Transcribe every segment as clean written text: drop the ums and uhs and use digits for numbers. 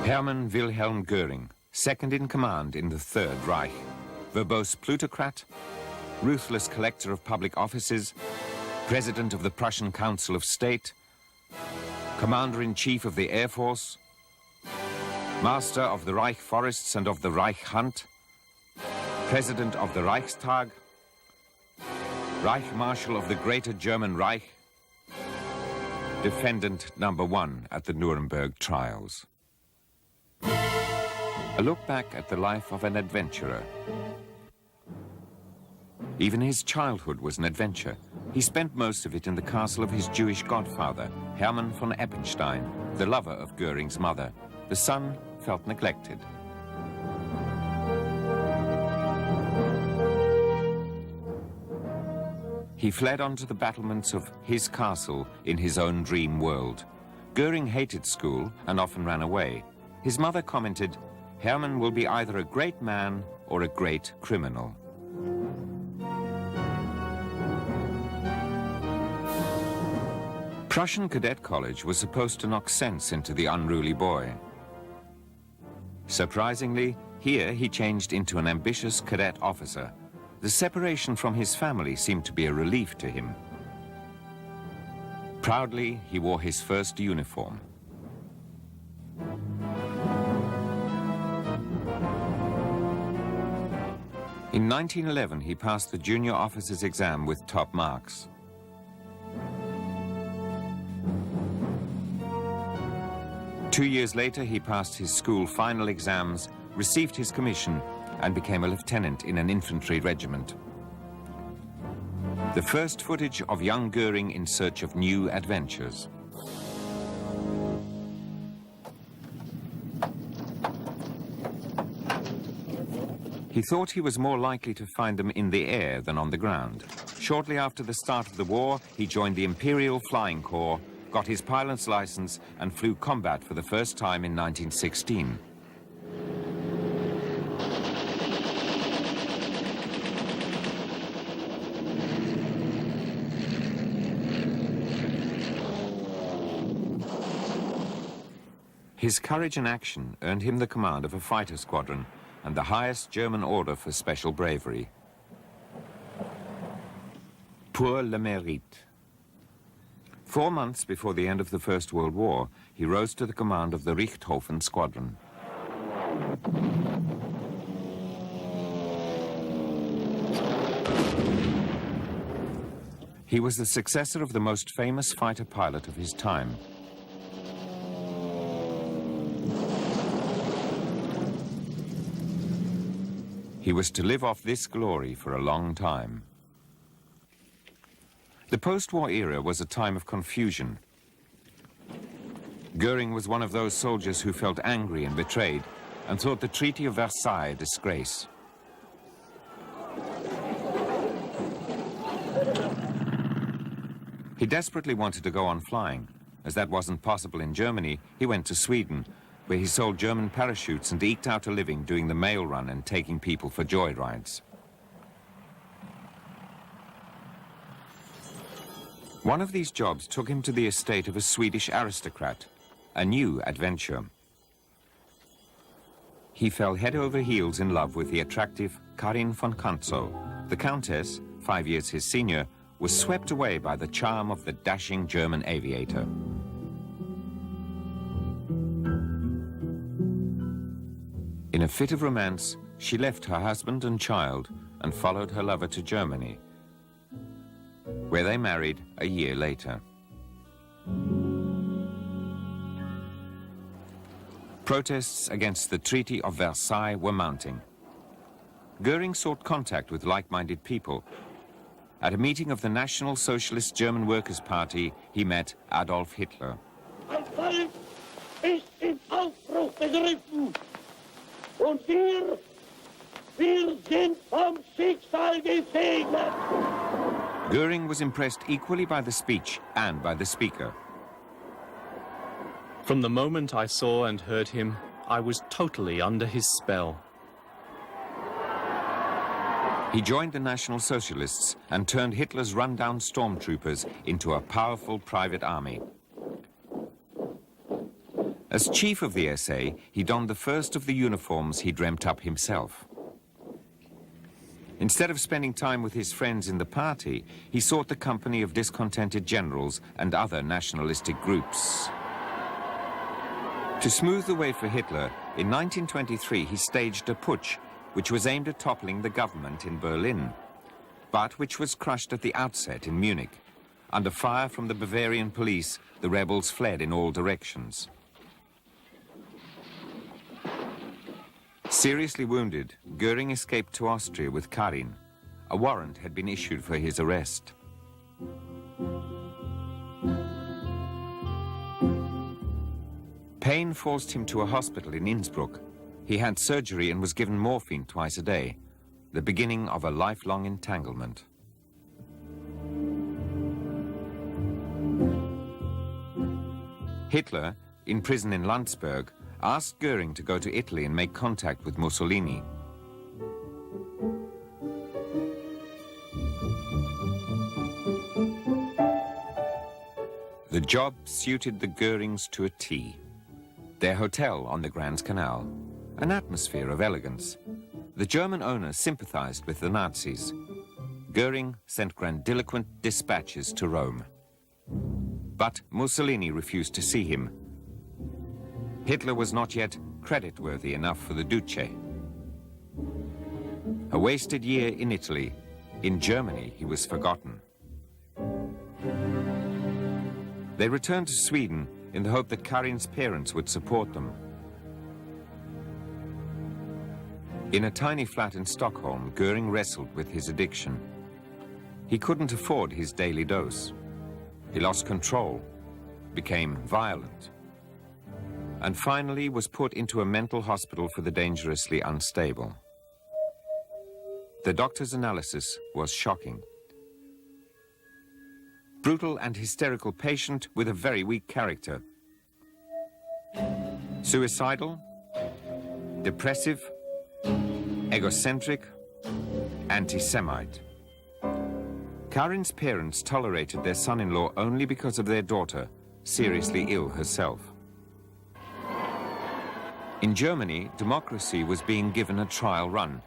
Hermann Wilhelm Göring, second in command in the Third Reich, verbose plutocrat, ruthless collector of public offices, president of the Prussian Council of State, commander-in-chief of the Air Force, master of the Reich Forests and of the Reich Hunt, president of the Reichstag, Reich Marshal of the Greater German Reich, defendant #1 at the Nuremberg trials. A look back at the life of an adventurer. Even his childhood was an adventure. He spent most of it in the castle of his Jewish godfather, Hermann von Eppenstein, the lover of Göring's mother. The son felt neglected. He fled onto the battlements of his castle in his own dream world. Göring hated school and often ran away. His mother commented, "Hermann will be either a great man or a great criminal." Prussian Cadet College was supposed to knock sense into the unruly boy. Surprisingly, here he changed into an ambitious cadet officer. The separation from his family seemed to be a relief to him. Proudly, he wore his first uniform. In 1911, he passed the junior officer's exam with top marks. Two years later, he passed his school final exams, received his commission, and became a lieutenant in an infantry regiment. The first footage of young Göring in search of new adventures. He thought he was more likely to find them in the air than on the ground. Shortly after the start of the war, he joined the Imperial Flying Corps, got his pilot's license, and flew combat for the first time in 1916. His courage and action earned him the command of a fighter squadron and the highest German order for special bravery. Pour le mérite. 4 months before the end of the First World War, he rose to the command of the Richthofen Squadron. He was the successor of the most famous fighter pilot of his time. He was to live off this glory for a long time. The post-war era was a time of confusion. Göring was one of those soldiers who felt angry and betrayed and thought the Treaty of Versailles a disgrace. He desperately wanted to go on flying. As that wasn't possible in Germany, he went to Sweden, where he sold German parachutes and eked out a living doing the mail run and taking people for joyrides. One of these jobs took him to the estate of a Swedish aristocrat, a new adventure. He fell head over heels in love with the attractive Karin von Kantzow. The Countess, 5 years his senior, was swept away by the charm of the dashing German aviator. In a fit of romance, she left her husband and child and followed her lover to Germany, where they married a year later. Protests against the Treaty of Versailles were mounting. Göring sought contact with like-minded people. At a meeting of the National Socialist German Workers' Party, he met Adolf Hitler. Ein Volk ist in Aufbruch begriffen. Und wir sind vom Schicksal gesegnet. Göring was impressed equally by the speech and by the speaker. From the moment I saw and heard him, I was totally under his spell. He joined the National Socialists and turned Hitler's run-down stormtroopers into a powerful private army. As chief of the SA, he donned the first of the uniforms he dreamt up himself. Instead of spending time with his friends in the party, he sought the company of discontented generals and other nationalistic groups. To smooth the way for Hitler, in 1923 he staged a putsch which was aimed at toppling the government in Berlin, but which was crushed at the outset in Munich. Under fire from the Bavarian police, the rebels fled in all directions. Seriously wounded, Göring escaped to Austria with Karin. A warrant had been issued for his arrest. Pain forced him to a hospital in Innsbruck. He had surgery and was given morphine twice a day, the beginning of a lifelong entanglement. Hitler, in prison in Landsberg, asked Göring to go to Italy and make contact with Mussolini. The job suited the Görings to a T. Their hotel on the Grand Canal, an atmosphere of elegance. The German owner sympathized with the Nazis. Göring sent grandiloquent dispatches to Rome. But Mussolini refused to see him. Hitler was not yet credit-worthy enough for the Duce. A wasted year in Italy. In Germany, he was forgotten. They returned to Sweden in the hope that Karin's parents would support them. In a tiny flat in Stockholm, Göring wrestled with his addiction. He couldn't afford his daily dose. He lost control, became violent, and finally was put into a mental hospital for the dangerously unstable. The doctor's analysis was shocking. Brutal and hysterical patient with a very weak character. Suicidal, depressive, egocentric, anti-Semite. Karin's parents tolerated their son-in-law only because of their daughter, seriously ill herself. In Germany, democracy was being given a trial run,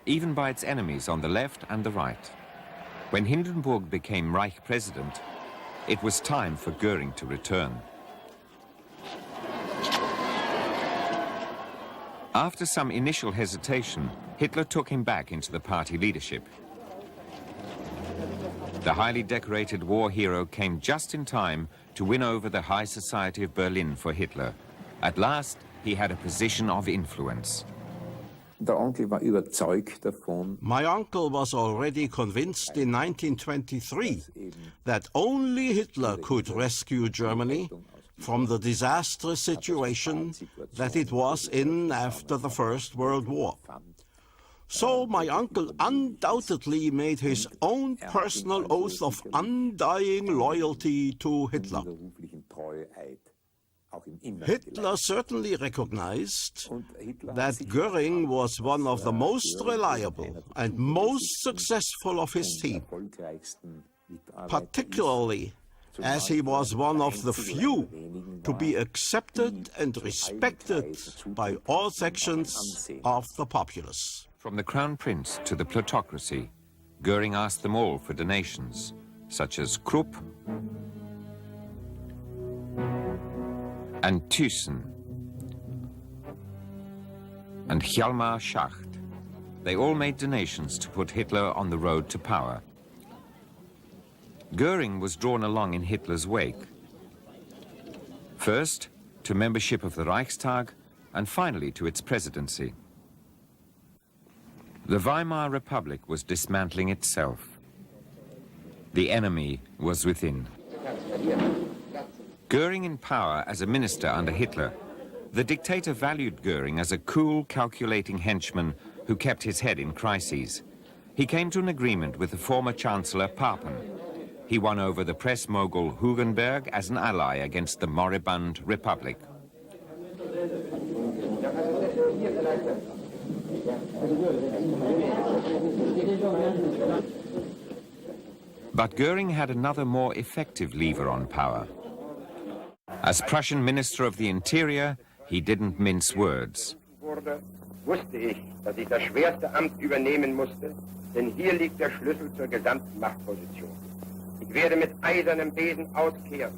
even by its enemies on the left and the right. When Hindenburg became Reich president, it was time for Göring to return. After some initial hesitation, Hitler took him back into the party leadership. The highly decorated war hero came just in time to win over the high society of Berlin for Hitler. At last, he had a position of influence. My uncle was already convinced in 1923 that only Hitler could rescue Germany from the disastrous situation that it was in after the First World War. So my uncle undoubtedly made his own personal oath of undying loyalty to Hitler. Hitler certainly recognized that Göring was one of the most reliable and most successful of his team, particularly as he was one of the few to be accepted and respected by all sections of the populace. From the Crown Prince to the plutocracy, Göring asked them all for donations, such as Krupp and Thyssen and Hjalmar Schacht. They all made donations to put Hitler on the road to power. Göring was drawn along in Hitler's wake. First, to membership of the Reichstag, and finally to its presidency. The Weimar Republic was dismantling itself. The enemy was within. Göring in power as a minister under Hitler, the dictator valued Göring as a cool, calculating henchman who kept his head in crises. He came to an agreement with the former Chancellor Papen. He won over the press mogul Hugenberg as an ally against the moribund Republic. But Göring had another more effective lever on power. As Prussian Minister of the Interior, he didn't mince words. Wusste ich, dass ich das schwerste Amt übernehmen musste, denn hier liegt der Schlüssel zur gesamten Machtposition. Ich werde mit eisernem Besen auskehren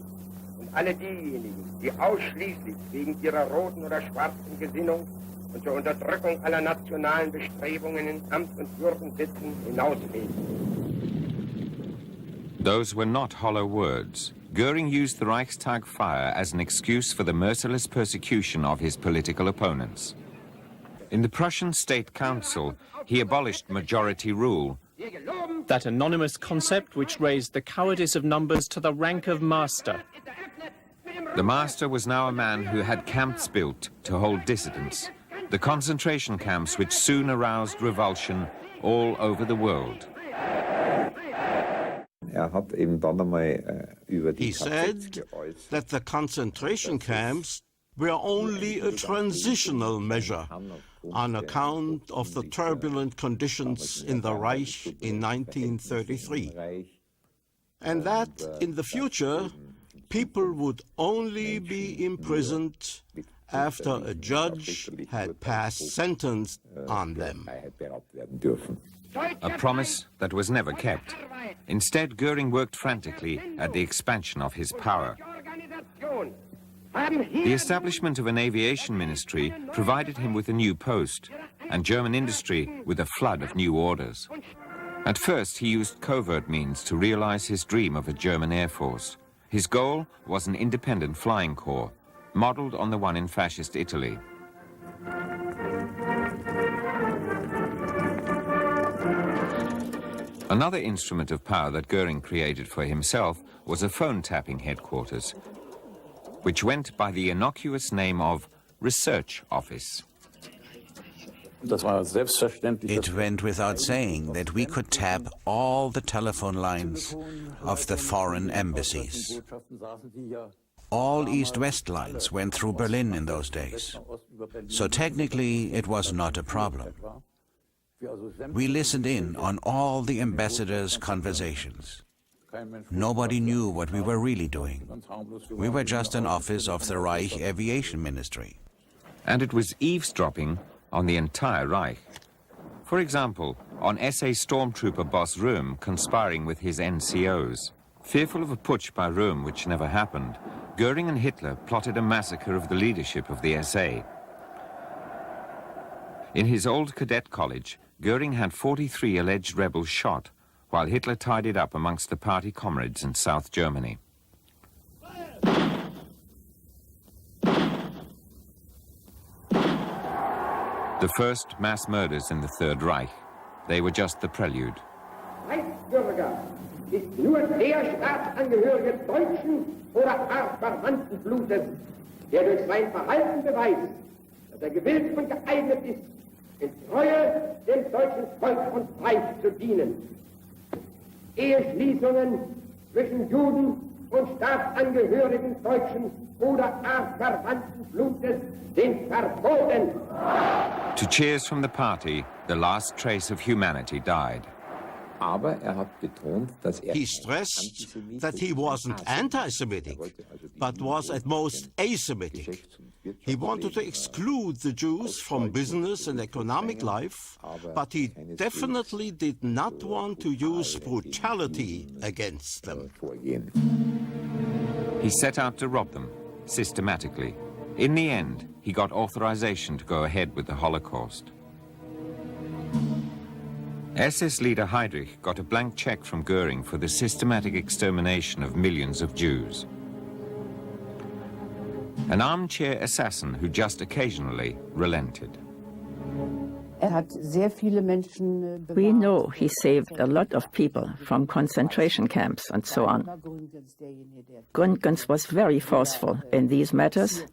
und alle diejenigen, die ausschließlich wegen ihrer roten oder schwarzen Gesinnung und zur Unterdrückung aller nationalen Bestrebungen in Amt und Würden sitzen, hinausfegen. Those were not hollow words. Göring used the Reichstag fire as an excuse for the merciless persecution of his political opponents. In the Prussian State Council, he abolished majority rule. That anonymous concept which raised the cowardice of numbers to the rank of master. The master was now a man who had camps built to hold dissidents, the concentration camps which soon aroused revulsion all over the world. He said that the concentration camps were only a transitional measure on account of the turbulent conditions in the Reich in 1933, and that in the future people would only be imprisoned after a judge had passed sentence on them. A promise that was never kept. Instead, Göring worked frantically at the expansion of his power. The establishment of an aviation ministry provided him with a new post, and German industry with a flood of new orders. At first, he used covert means to realize his dream of a German air force. His goal was an independent flying corps, modeled on the one in fascist Italy. Another instrument of power that Göring created for himself was a phone-tapping headquarters, which went by the innocuous name of Research Office. It went without saying that we could tap all the telephone lines of the foreign embassies. All east-west lines went through Berlin in those days. So technically, it was not a problem. We listened in on all the ambassadors' conversations. Nobody knew what we were really doing. We were just an office of the Reich Aviation Ministry. And it was eavesdropping on the entire Reich. For example, on SA stormtrooper boss Röhm conspiring with his NCOs. Fearful of a putsch by Röhm, which never happened, Göring and Hitler plotted a massacre of the leadership of the SA. In his old cadet college, Göring had 43 alleged rebels shot, while Hitler tidied up amongst the party comrades in South Germany. The first mass murders in the Third Reich. They were just the prelude. Reichsbürger ist nur der Staatsangehörige deutschen oder artverwandten Blutes, der durch sein Verhalten beweist, dass er gewillt und geeignet ist, in Treue dem deutschen Volk und Reich zu dienen. Eheschließungen zwischen Juden und Staatsangehörigen deutschen oder artverwandten Blutes sind verboten. To cheers from the party, the last trace of humanity died. He stressed that he wasn't anti-Semitic, but was at most asemitic. He wanted to exclude the Jews from business and economic life, but he definitely did not want to use brutality against them. He set out to rob them, systematically. In the end, he got authorization to go ahead with the Holocaust. SS leader Heydrich got a blank check from Göring for the systematic extermination of millions of Jews. An armchair assassin who just occasionally relented. We know he saved a lot of people from concentration camps and so on. Gründgens was very forceful in these matters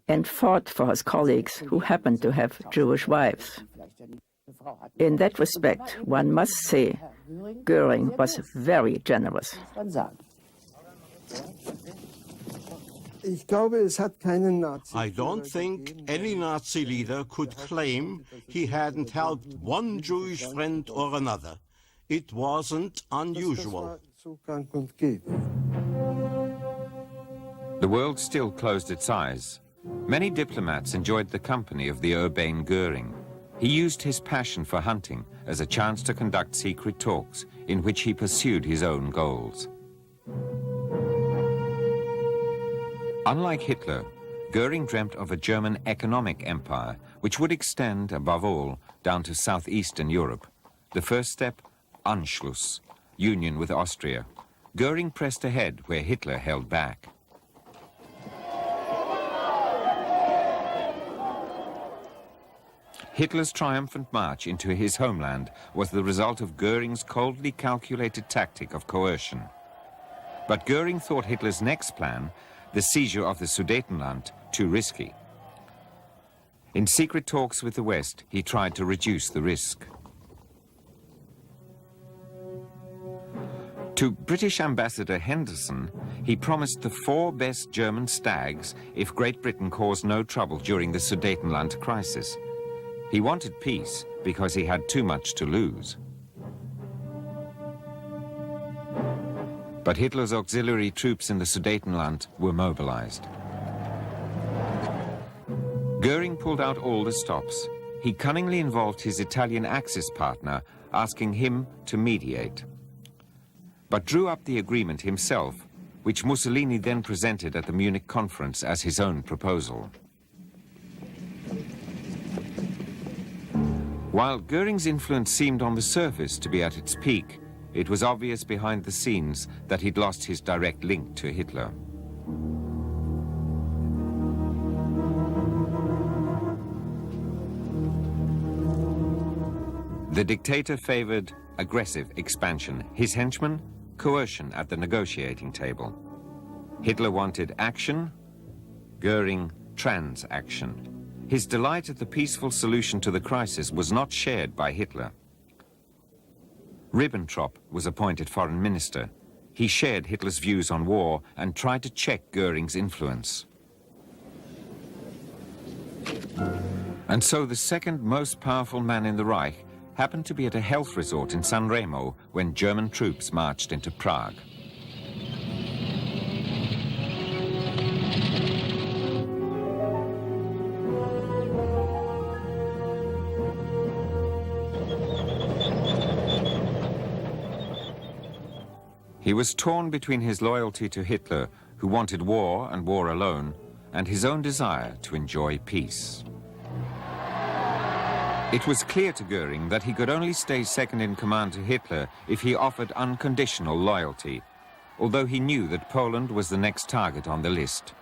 and fought for his colleagues who happened to have Jewish wives. In that respect, one must say Göring was very generous. I don't think any Nazi leader could claim he hadn't helped one Jewish friend or another. It wasn't unusual. The world still closed its eyes. Many diplomats enjoyed the company of the urbane Göring. He used his passion for hunting as a chance to conduct secret talks in which he pursued his own goals. Unlike Hitler, Göring dreamt of a German economic empire which would extend, above all, down to southeastern Europe. The first step, Anschluss, union with Austria. Göring pressed ahead where Hitler held back. Hitler's triumphant march into his homeland was the result of Göring's coldly calculated tactic of coercion. But Göring thought Hitler's next plan, the seizure of the Sudetenland, too risky. In secret talks with the West, he tried to reduce the risk. To British Ambassador Henderson, he promised the 4 best German stags if Great Britain caused no trouble during the Sudetenland crisis. He wanted peace because he had too much to lose. But Hitler's auxiliary troops in the Sudetenland were mobilized. Göring pulled out all the stops. He cunningly involved his Italian Axis partner, asking him to mediate, but drew up the agreement himself, which Mussolini then presented at the Munich conference as his own proposal. While Göring's influence seemed on the surface to be at its peak, it was obvious behind the scenes that he'd lost his direct link to Hitler. The dictator favored aggressive expansion, his henchmen, coercion at the negotiating table. Hitler wanted action, Göring transaction. His delight at the peaceful solution to the crisis was not shared by Hitler. Ribbentrop was appointed foreign minister. He shared Hitler's views on war and tried to check Göring's influence. And so the second most powerful man in the Reich happened to be at a health resort in San Remo when German troops marched into Prague. He was torn between his loyalty to Hitler, who wanted war and war alone, and his own desire to enjoy peace. It was clear to Göring that he could only stay second in command to Hitler if he offered unconditional loyalty, although he knew that Poland was the next target on the list.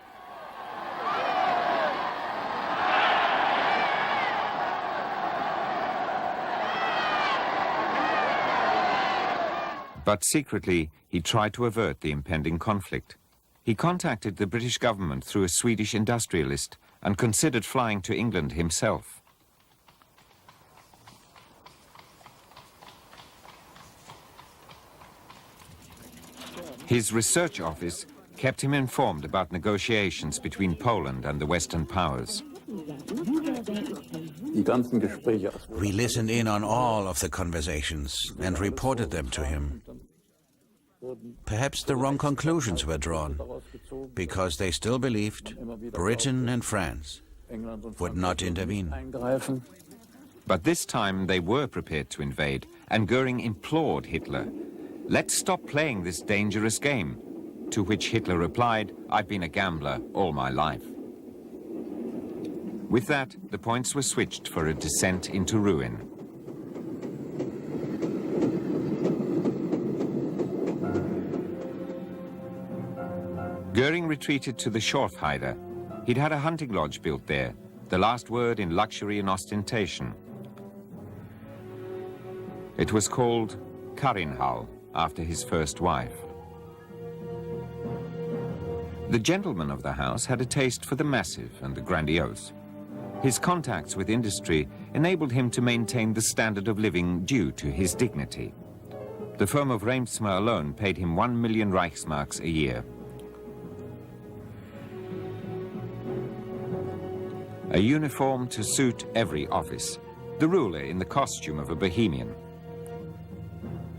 But secretly, he tried to avert the impending conflict. He contacted the British government through a Swedish industrialist and considered flying to England himself. His research office kept him informed about negotiations between Poland and the Western powers. We listened in on all of the conversations and reported them to him. Perhaps the wrong conclusions were drawn, because they still believed Britain and France would not intervene. But this time they were prepared to invade, and Göring implored Hitler, "Let's stop playing this dangerous game," to which Hitler replied, "I've been a gambler all my life." With that, the points were switched for a descent into ruin. Göring retreated to the Schorfheide. He'd had a hunting lodge built there, the last word in luxury and ostentation. It was called Karinhal, after his first wife. The gentleman of the house had a taste for the massive and the grandiose. His contacts with industry enabled him to maintain the standard of living due to his dignity. The firm of Henchmen alone paid him 1 million Reichsmarks a year. A uniform to suit every office, the ruler in the costume of a bohemian.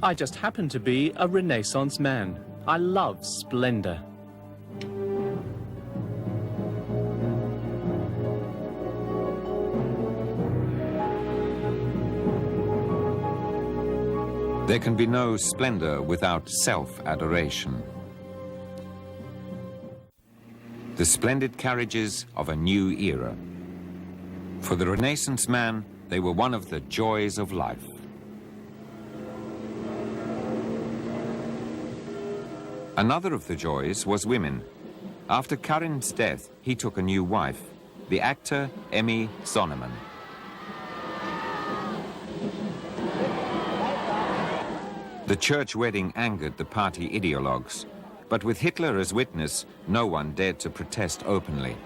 I just happen to be a Renaissance man. I love splendor. There can be no splendor without self-adoration. The splendid carriages of a new era. For the Renaissance man, they were one of the joys of life. Another of the joys was women. After Karin's death, he took a new wife, the actor Emmy Sonnemann. The church wedding angered the party ideologues, but with Hitler as witness, no one dared to protest openly.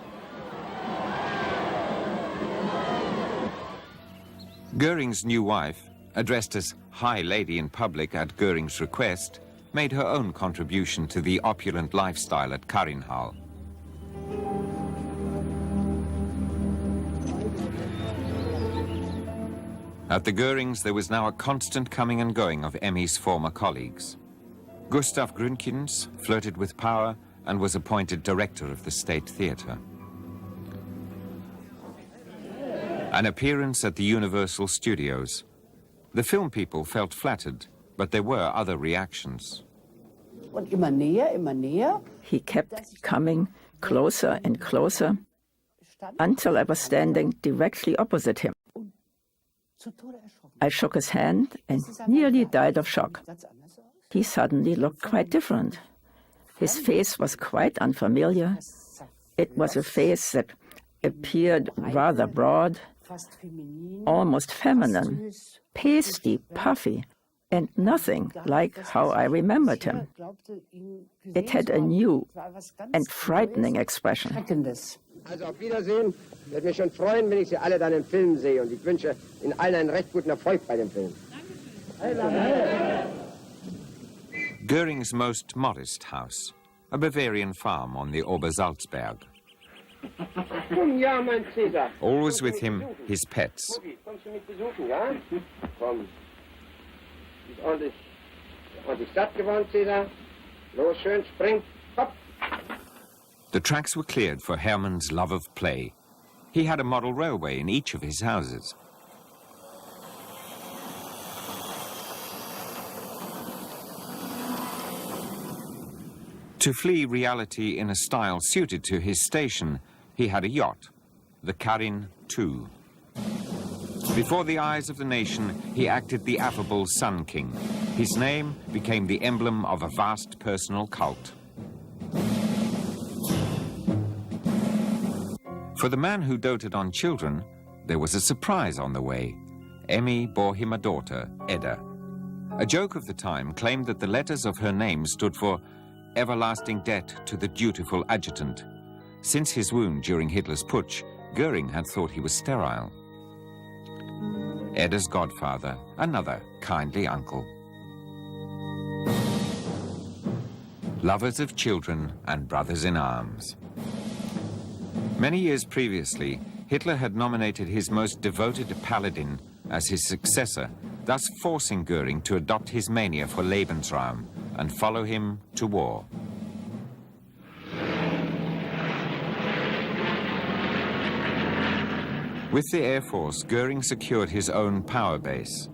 Göring's new wife, addressed as High Lady in public at Göring's request, made her own contribution to the opulent lifestyle at Karinhall. At the Görings, there was now a constant coming and going of Emmy's former colleagues. Gustav Gründgens flirted with power and was appointed director of the State Theatre. An appearance at the Universal Studios. The film people felt flattered, but there were other reactions. He kept coming closer and closer until I was standing directly opposite him. I shook his hand and nearly died of shock. He suddenly looked quite different. His face was quite unfamiliar. It was a face that appeared rather broad, almost feminine, pasty, puffy, and nothing like how I remembered him. It had a new and frightening expression. Also auf Wiedersehen. Würde mich schon freuen, wenn ich Sie alle dann im Film sehe. Und ich wünsche Ihnen allen einen recht guten Erfolg bei dem Film. Göring's most modest house, a Bavarian farm on the Obersalzberg. Ja, mein Cäsar. Always with him, his pets. Kommst du mich besuchen, ja? Komm. Ist ordentlich satt geworden, Cäsar. Los, schön, spring, hopp. The tracks were cleared for Hermann's love of play. He had a model railway in each of his houses. To flee reality in a style suited to his station, he had a yacht, the Karin II. Before the eyes of the nation, he acted the affable Sun King. His name became the emblem of a vast personal cult. For the man who doted on children, there was a surprise on the way. Emmy bore him a daughter, Edda. A joke of the time claimed that the letters of her name stood for everlasting debt to the dutiful adjutant. Since his wound during Hitler's putsch, Göring had thought he was sterile. Edda's godfather, another kindly uncle. Lovers of children and brothers in arms. Many years previously, Hitler had nominated his most devoted paladin as his successor, thus forcing Göring to adopt his mania for Lebensraum and follow him to war. With the Air Force, Göring secured his own power base.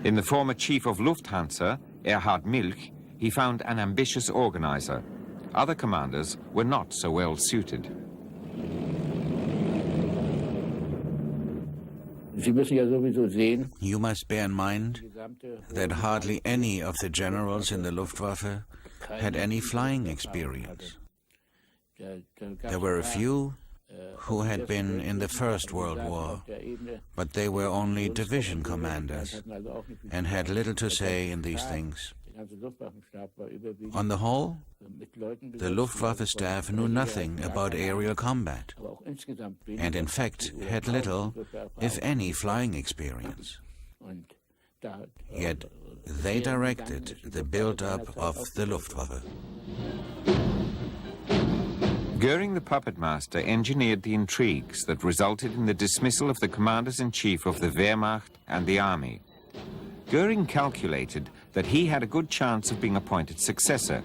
In the former chief of Lufthansa, Erhard Milch, he found an ambitious organizer. Other commanders were not so well suited. You must bear in mind that hardly any of the generals in the Luftwaffe had any flying experience. There were a few who had been in the First World War, but they were only division commanders and had little to say in these things. On the whole, the Luftwaffe staff knew nothing about aerial combat, and in fact had little, if any, flying experience. Yet they directed the build-up of the Luftwaffe. Göring the puppet master engineered the intrigues that resulted in the dismissal of the commanders-in-chief of the Wehrmacht and the army. Göring calculated that he had a good chance of being appointed successor,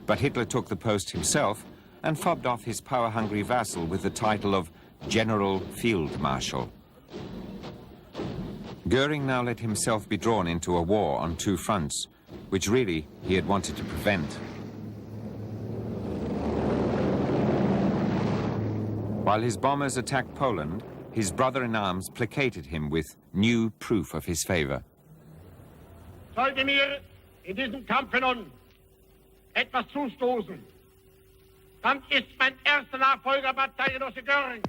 but Hitler took the post himself and fobbed off his power-hungry vassal with the title of General Field Marshal. Göring now let himself be drawn into a war on two fronts, which really he had wanted to prevent. While his bombers attacked Poland, his brother-in-arms placated him with new proof of his favor. Sollte mir in diesem Kampf nun etwas zustoßen, dann ist mein erster Nachfolger Parteienosse Göring.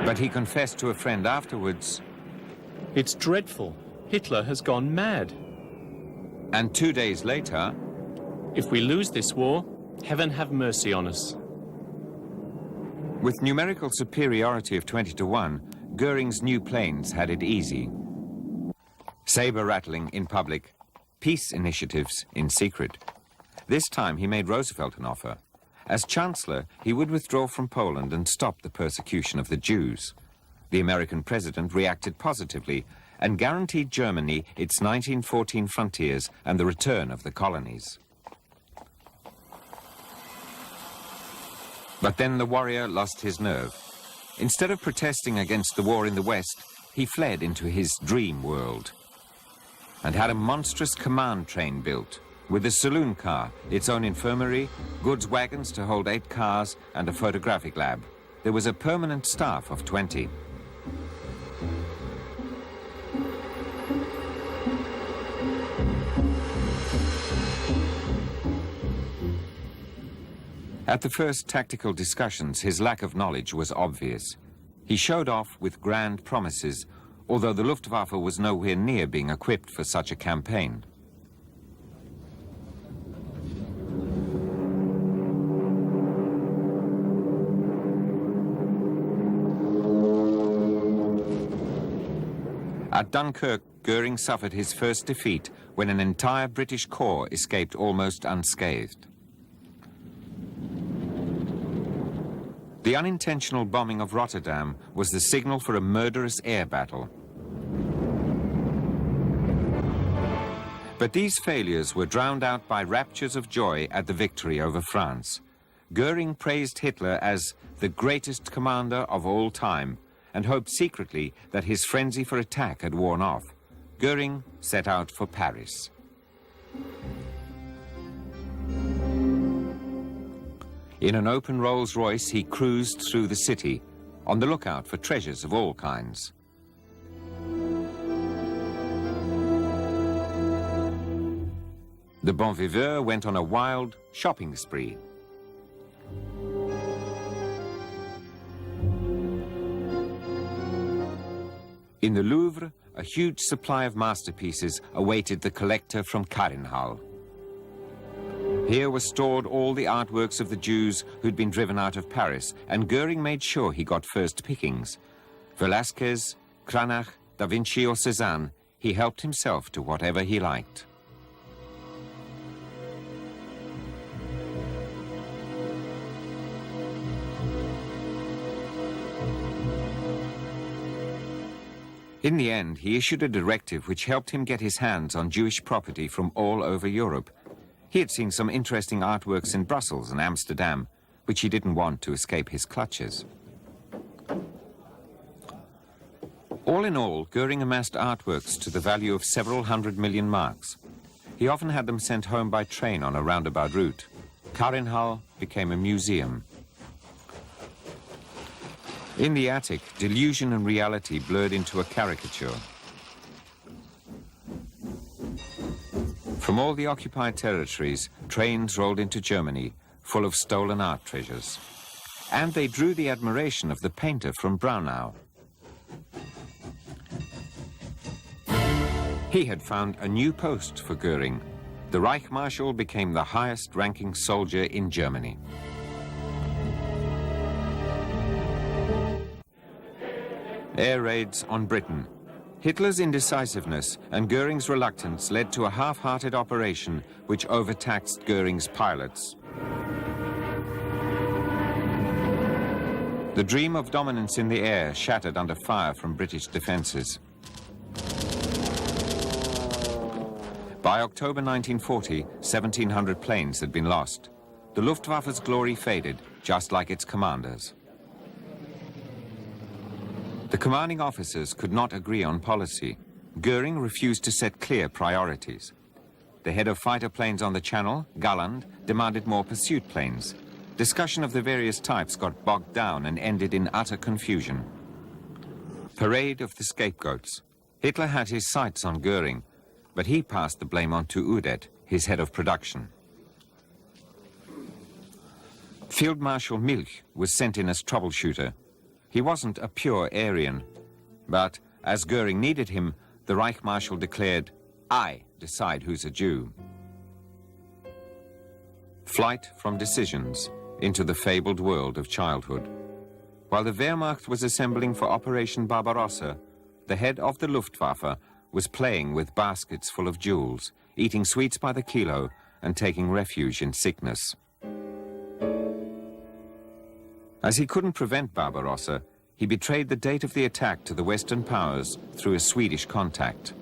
But he confessed to a friend afterwards, It's dreadful. Hitler has gone mad. and 2 days later, If we lose this war, heaven have mercy on us. with numerical superiority of 20-1, Göring's new planes had it easy. Saber-rattling in public, peace initiatives in secret. This time he made Roosevelt an offer. As Chancellor, he would withdraw from Poland and stop the persecution of the Jews. The American president reacted positively and guaranteed Germany its 1914 frontiers and the return of the colonies. But then the warrior lost his nerve. Instead of protesting against the war in the West, he fled into his dream world and had a monstrous command train built with a saloon car, its own infirmary, goods wagons to hold 8 cars, and a photographic lab. There was a permanent staff of 20. At the first tactical discussions, his lack of knowledge was obvious. He showed off with grand promises, although the Luftwaffe was nowhere near being equipped for such a campaign. At Dunkirk, Göring suffered his first defeat when an entire British corps escaped almost unscathed. The unintentional bombing of Rotterdam was the signal for a murderous air battle. But these failures were drowned out by raptures of joy at the victory over France. Göring praised Hitler as the greatest commander of all time and hoped secretly that his frenzy for attack had worn off. Göring set out for Paris. In an open Rolls-Royce, he cruised through the city, on the lookout for treasures of all kinds. The bon viveur went on a wild shopping spree. In the Louvre, a huge supply of masterpieces awaited the collector from Karinhal. Here were stored all the artworks of the Jews who'd been driven out of Paris, and Göring made sure he got first pickings. Velázquez, Cranach, Da Vinci or Cézanne, he helped himself to whatever he liked. In the end, he issued a directive which helped him get his hands on Jewish property from all over Europe. He had seen some interesting artworks in Brussels and Amsterdam, which he didn't want to escape his clutches. All in all, Göring amassed artworks to the value of several 100 million marks. He often had them sent home by train on a roundabout route. Karinhal became a museum. In the attic, delusion and reality blurred into a caricature. From all the occupied territories, trains rolled into Germany, full of stolen art treasures. And they drew the admiration of the painter from Braunau. He had found a new post for Göring. The Reich Marshal became the highest-ranking soldier in Germany. Air raids on Britain. Hitler's indecisiveness and Göring's reluctance led to a half-hearted operation which overtaxed Göring's pilots. The dream of dominance in the air shattered under fire from British defenses. By October 1940, 1,700 planes had been lost. The Luftwaffe's glory faded, just like its commanders. The Commanding officers could not agree on policy. Göring refused to set clear priorities. The head of fighter planes on the Channel, Galland, demanded more pursuit planes. Discussion of the various types got bogged down and ended in utter confusion. Parade of the scapegoats. Hitler had his sights on Göring, but he passed the blame on to Udet, his head of production. Field Marshal Milch was sent in as troubleshooter. He wasn't a pure Aryan, but as Göring needed him, the Reich Marshal declared, "I decide who's a Jew." Flight from decisions into the fabled world of childhood. While the Wehrmacht was assembling for Operation Barbarossa, the head of the Luftwaffe was playing with baskets full of jewels, eating sweets by the kilo, and taking refuge in sickness. As he couldn't prevent Barbarossa, he betrayed the date of the attack to the Western powers through a Swedish contact.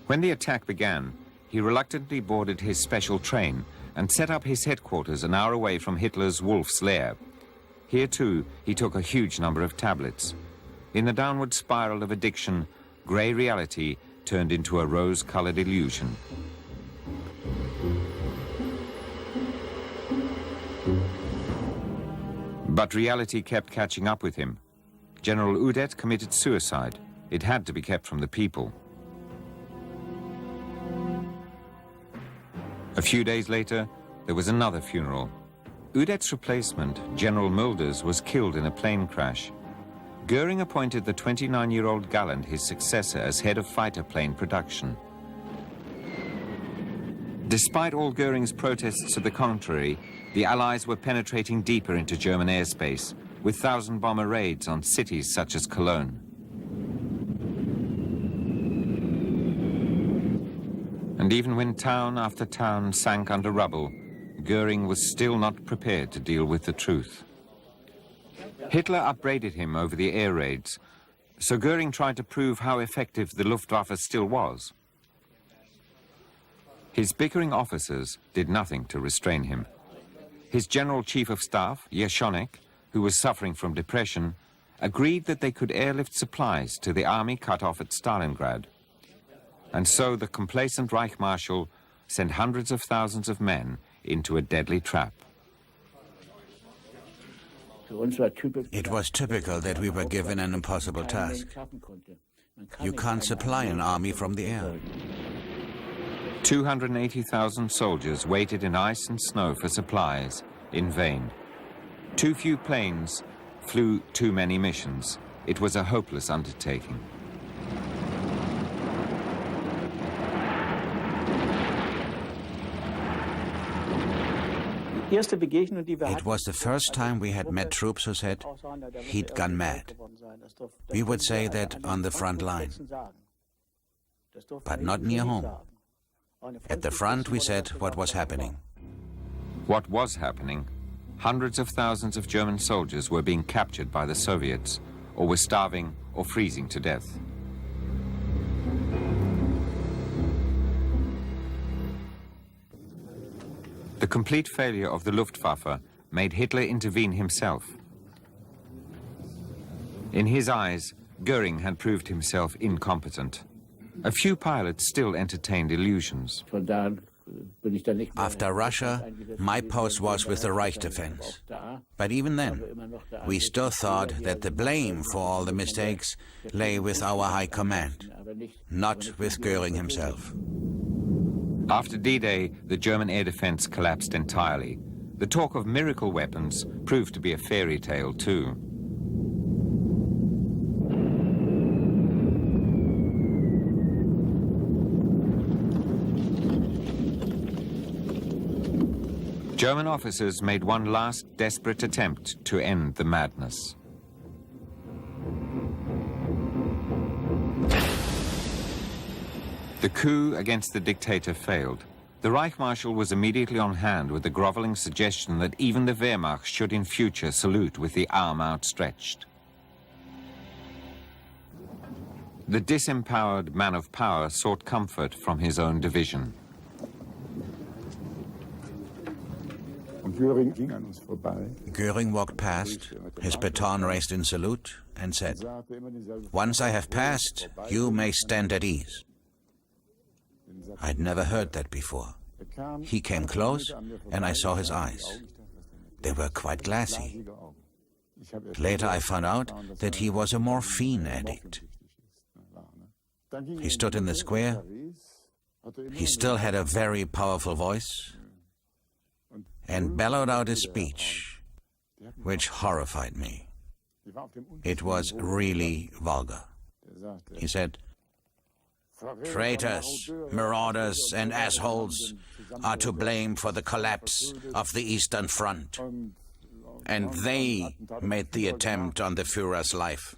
When the attack began, he reluctantly boarded his special train and set up his headquarters an hour away from Hitler's Wolf's Lair. Here too, he took a huge number of tablets. In the downward spiral of addiction, grey reality turned into a rose-colored illusion. But reality kept catching up with him. General Udet committed suicide. It had to be kept from the people. A few days later, there was another funeral. Udet's replacement, General Mulders, was killed in a plane crash. Göring appointed the 29-year-old Galland his successor as head of fighter plane production. Despite all Göring's protests to the contrary, the Allies were penetrating deeper into German airspace, with 1,000-bomber raids on cities such as Cologne. And even when town after town sank under rubble, Göring was still not prepared to deal with the truth. Hitler upbraided him over the air raids, so Göring tried to prove how effective the Luftwaffe still was. His bickering officers did nothing to restrain him. His General Chief of Staff, Jeschonnek, who was suffering from depression, agreed that they could airlift supplies to the army cut off at Stalingrad. And so the complacent Reich Marshal sent hundreds of thousands of men into a deadly trap. It was typical that we were given an impossible task. You can't supply an army from the air. 280,000 soldiers waited in ice and snow for supplies, in vain. Too few planes flew too many missions. It was a hopeless undertaking. It was the first time we had met troops who said he'd gone mad. We would say that on the front line, but not near home. At the front, we said what was happening. What was happening? Hundreds of thousands of German soldiers were being captured by the Soviets, or were starving or freezing to death. The complete failure of the Luftwaffe made Hitler intervene himself. In his eyes, Göring had proved himself incompetent. A few pilots still entertained illusions. After Russia, my post was with the Reich Defense. But even then, we still thought that the blame for all the mistakes lay with our high command, not with Göring himself. After D-Day, the German air defense collapsed entirely. The talk of miracle weapons proved to be a fairy tale too. German officers made one last desperate attempt to end the madness. The coup against the dictator failed. The Reich Marshal was immediately on hand with the groveling suggestion that even the Wehrmacht should in future salute with the arm outstretched. The disempowered man of power sought comfort from his own division. Göring walked past, his baton raised in salute, and said, "Once I have passed, you may stand at ease." I'd never heard that before. He came close, and I saw his eyes. They were quite glassy. Later I found out that he was a morphine addict. He stood in the square. He still had a very powerful voice and bellowed out a speech which horrified me. It was really vulgar. He said, "Traitors, marauders, and assholes are to blame for the collapse of the Eastern Front. And they made the attempt on the Führer's life.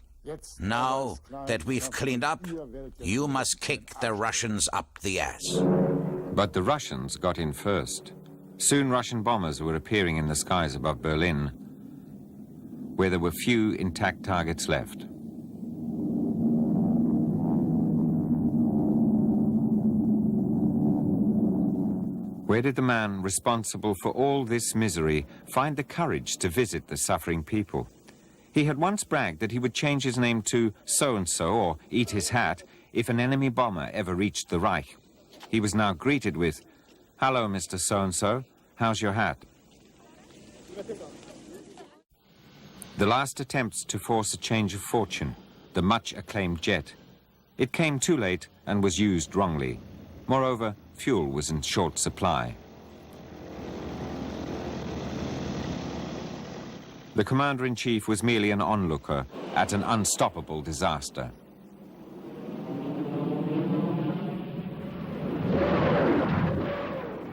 Now that we've cleaned up, you must kick the Russians up the ass." But the Russians got in first. Soon Russian bombers were appearing in the skies above Berlin, where there were few intact targets left. Where did the man responsible for all this misery find the courage to visit the suffering people? He had once bragged that he would change his name to so-and-so or eat his hat if an enemy bomber ever reached the Reich. He was now greeted with, "Hello, Mr. So-and-so, how's your hat?" The last attempts to force a change of fortune, the much-acclaimed jet. It came too late and was used wrongly. Moreover, fuel was in short supply. The commander-in-chief was merely an onlooker at an unstoppable disaster.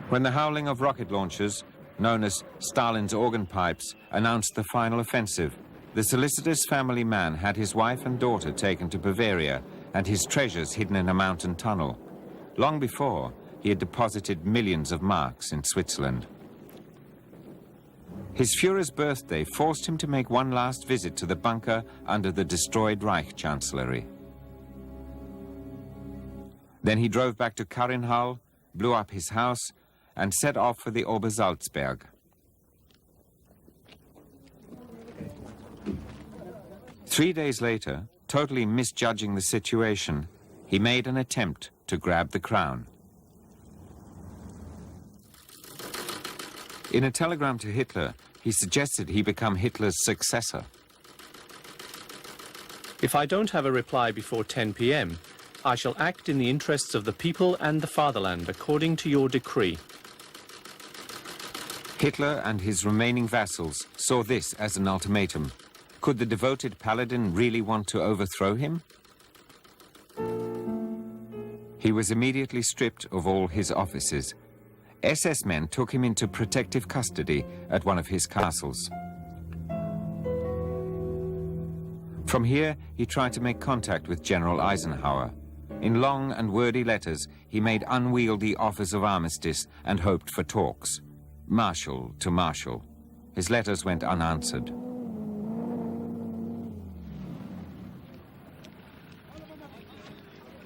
When the howling of rocket launchers, known as Stalin's organ pipes, announced the final offensive, the solicitous family man had his wife and daughter taken to Bavaria and his treasures hidden in a mountain tunnel. Long before, he had deposited millions of marks in Switzerland. His Führer's birthday forced him to make one last visit to the bunker under the destroyed Reich Chancellery. Then he drove back to Karinhal, blew up his house, and set off for the Obersalzberg. Three days later, totally misjudging the situation, he made an attempt to grab the crown. In a telegram to Hitler, he suggested he become Hitler's successor. If I don't have a reply before 10 p.m., I shall act in the interests of the people and the fatherland according to your decree. Hitler and his remaining vassals saw this as an ultimatum. Could the devoted paladin really want to overthrow him? He was immediately stripped of all his offices. SS men took him into protective custody at one of his castles. From here, he tried to make contact with General Eisenhower. In long and wordy letters, he made unwieldy offers of armistice and hoped for talks. Marshal to Marshal. His letters went unanswered.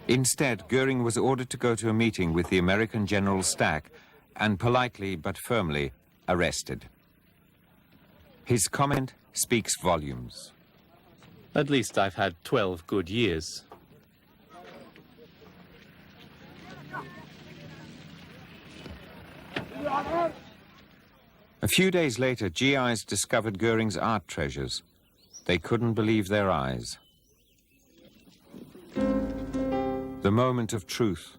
Instead, Göring was ordered to go to a meeting with the American General Stack and politely but firmly arrested. His comment speaks volumes. At least I've had 12 good years. A few days later, GIs discovered Göring's art treasures. They couldn't believe their eyes. The moment of truth.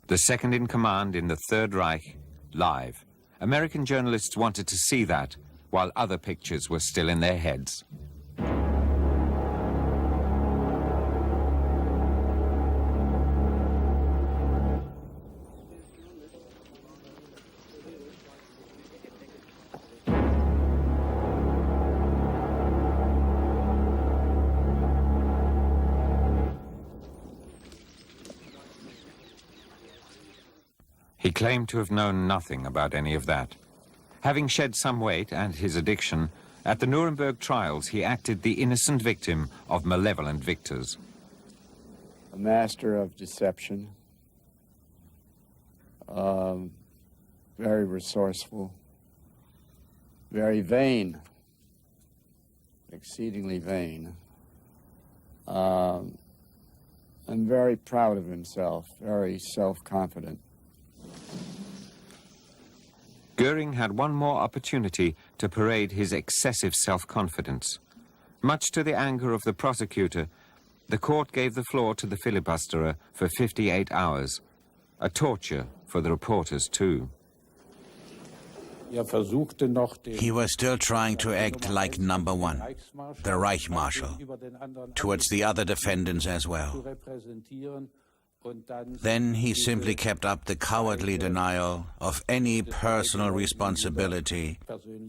The second in command in the Third Reich, live. American journalists wanted to see that, while other pictures were still in their heads. He claimed to have known nothing about any of that. Having shed some weight and his addiction, at the Nuremberg trials he acted the innocent victim of malevolent victors. A master of deception, very resourceful, very vain, exceedingly vain, and very proud of himself, very self-confident. Göring had one more opportunity to parade his excessive self-confidence. Much to the anger of the prosecutor, the court gave the floor to the filibusterer for 58 hours, a torture for the reporters too. He was still trying to act like number one, the Reich Marshal, towards the other defendants as well. Then he simply kept up the cowardly denial of any personal responsibility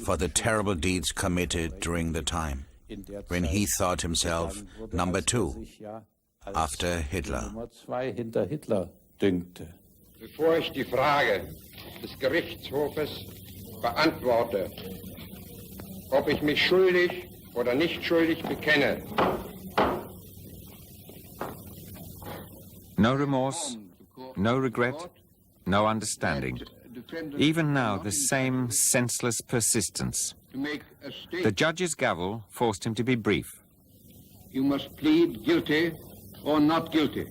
for the terrible deeds committed during the time, when he thought himself number two, after Hitler. Bevor ich die Frage des Gerichtshofes beantworte, ob ich mich schuldig oder nicht schuldig bekenne. No remorse, no regret, no understanding. Even now, the same senseless persistence. The judge's gavel forced him to be brief. You must plead guilty or not guilty.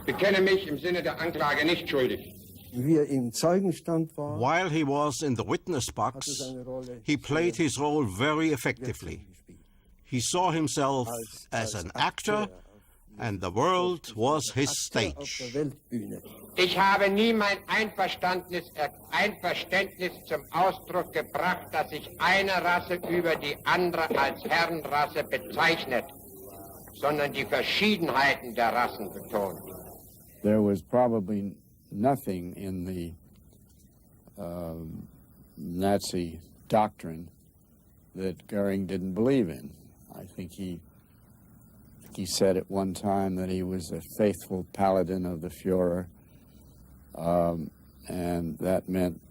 Bekenne mich im Sinne der Anklage nicht schuldig. While he was in the witness box, he played his role very effectively. He saw himself as an actor, and the world was his stage. Ich habe nie mein Einverständnis zum Ausdruck gebracht, dass sich eine Rasse über die andere als Herrenrasse bezeichnet, sondern die Verschiedenheiten der Rassen betont. There was probably nothing in the Nazi doctrine that Göring didn't believe in. I think he said at one time that he was a faithful paladin of the Führer, and that meant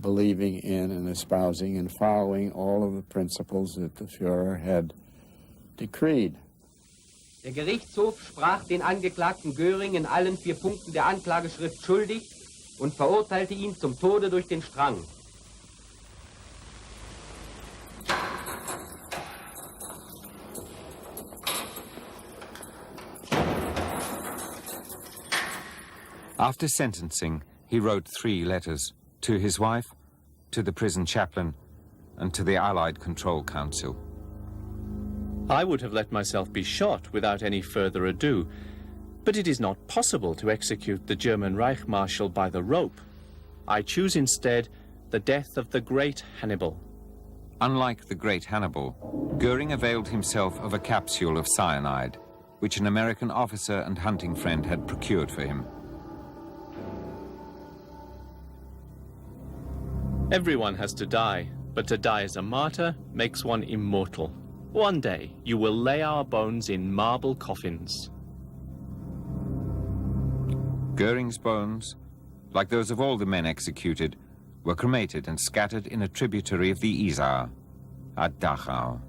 believing in and espousing and following all of the principles that the Führer had decreed. Der Gerichtshof sprach den Angeklagten Göring in allen 4 Punkten der Anklageschrift schuldig und verurteilte ihn zum Tode durch den Strang. After sentencing, he wrote 3 letters, to his wife, to the prison chaplain, and to the Allied Control Council. I would have let myself be shot without any further ado, but it is not possible to execute the German Reich Marshal by the rope. I choose instead the death of the great Hannibal. Unlike the great Hannibal, Göring availed himself of a capsule of cyanide, which an American officer and hunting friend had procured for him. Everyone has to die, but to die as a martyr makes one immortal. One day you will lay our bones in marble coffins. Göring's bones, like those of all the men executed, were cremated and scattered in a tributary of the Isar at Dachau.